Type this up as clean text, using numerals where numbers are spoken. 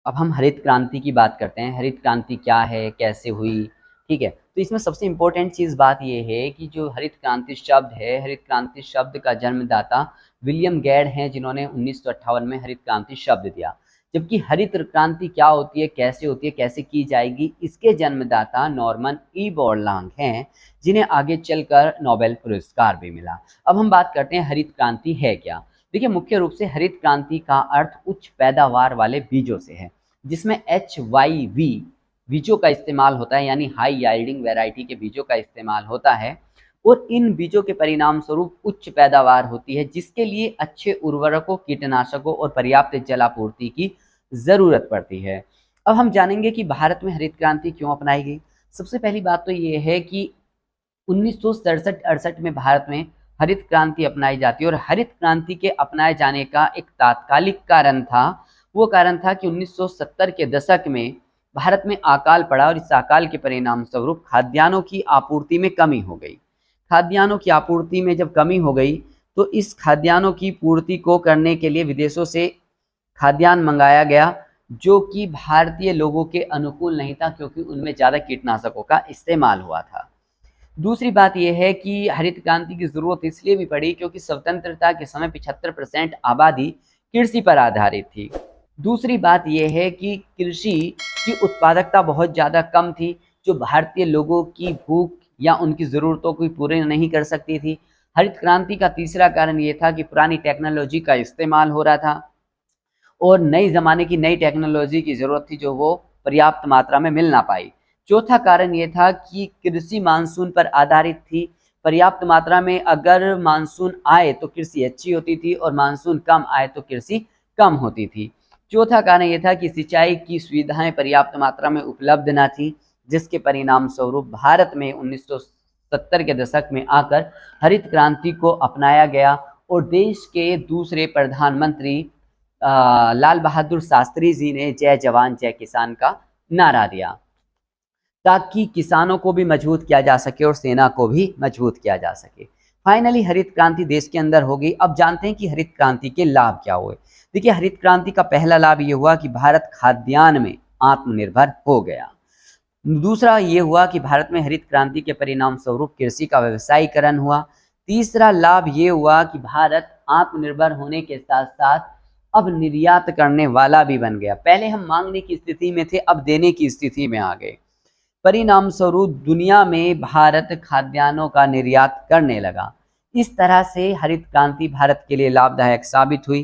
अब हम हरित क्रांति की बात करते हैं। हरित क्रांति क्या है, कैसे हुई, ठीक है। तो इसमें सबसे इम्पोर्टेंट चीज़ बात ये है कि जो हरित क्रांति शब्द है, हरित क्रांति शब्द का जन्मदाता विलियम गेड हैं, जिन्होंने 1958 में हरित क्रांति शब्द दिया। जबकि हरित क्रांति क्या होती है, कैसे की जाएगी, इसके जन्मदाता नॉर्मन ई बोरलॉन्ग हैं, जिन्हें आगे चलकर नोबेल पुरस्कार भी मिला। अब हम बात करते हैं हरित क्रांति है क्या। देखिए, मुख्य रूप से हरित क्रांति का अर्थ उच्च पैदावार वाले बीजों से है, जिसमें HYV बीजों का इस्तेमाल होता है, यानी हाई याइल्डिंग वैरायटी के बीजों का इस्तेमाल होता है। और इन बीजों के परिणाम स्वरूप उच्च पैदावार होती है, जिसके लिए अच्छे उर्वरकों, कीटनाशकों और पर्याप्त जलापूर्ति की ज़रूरत पड़ती है। अब हम जानेंगे कि भारत में हरित क्रांति क्यों अपनाई गई। सबसे पहली बात तो ये है कि 1967-68 में भारत में हरित क्रांति अपनाई जाती है, और हरित क्रांति के अपनाए जाने का एक तात्कालिक कारण था। वो कारण था कि 1970 के दशक में भारत में अकाल पड़ा, और इस अकाल के परिणाम स्वरूप खाद्यान्नों की आपूर्ति में कमी हो गई। खाद्यान्नों की आपूर्ति में जब कमी हो गई, तो इस खाद्यान्नों की पूर्ति को करने के लिए विदेशों से खाद्यान्न मंगाया गया, जो कि भारतीय लोगों के अनुकूल नहीं था, क्योंकि उनमें ज़्यादा कीटनाशकों का इस्तेमाल हुआ था। दूसरी बात यह है कि हरित क्रांति की ज़रूरत इसलिए भी पड़ी क्योंकि स्वतंत्रता के समय 75% आबादी कृषि पर आधारित थी। दूसरी बात यह है कि कृषि की उत्पादकता बहुत ज़्यादा कम थी, जो भारतीय लोगों की भूख या उनकी ज़रूरतों को पूरी नहीं कर सकती थी। हरित क्रांति का तीसरा कारण ये था कि पुरानी टेक्नोलॉजी का इस्तेमाल हो रहा था, और नई ज़माने की नई टेक्नोलॉजी की ज़रूरत थी, जो वो पर्याप्त मात्रा में मिल ना पाई। चौथा कारण ये था कि कृषि मानसून पर आधारित थी। पर्याप्त मात्रा में अगर मानसून आए तो कृषि अच्छी होती थी, और मानसून कम आए तो कृषि कम होती थी। चौथा कारण ये था कि सिंचाई की सुविधाएं पर्याप्त मात्रा में उपलब्ध न थी, जिसके परिणाम स्वरूप भारत में 1970 के दशक में आकर हरित क्रांति को अपनाया गया, और देश के दूसरे प्रधानमंत्री लाल बहादुर शास्त्री जी ने जय जवान जय किसान का नारा दिया, ताकि किसानों को भी मजबूत किया जा सके और सेना को भी मजबूत किया जा सके। फाइनली हरित क्रांति देश के अंदर हो गई। अब जानते हैं कि हरित क्रांति के लाभ क्या हुए। देखिए, हरित क्रांति का पहला लाभ ये हुआ कि भारत खाद्यान्न में आत्मनिर्भर हो गया। दूसरा ये हुआ कि भारत में हरित क्रांति के परिणाम स्वरूप कृषि का व्यवसायीकरण हुआ। तीसरा लाभ ये हुआ कि भारत आत्मनिर्भर होने के साथ साथ अब निर्यात करने वाला भी बन गया। पहले हम मांगने की स्थिति में थे, अब देने की स्थिति में आ गए। परिणाम स्वरूप दुनिया में भारत खाद्यान्नों का निर्यात करने लगा। इस तरह से हरित क्रांति भारत के लिए लाभदायक साबित हुई।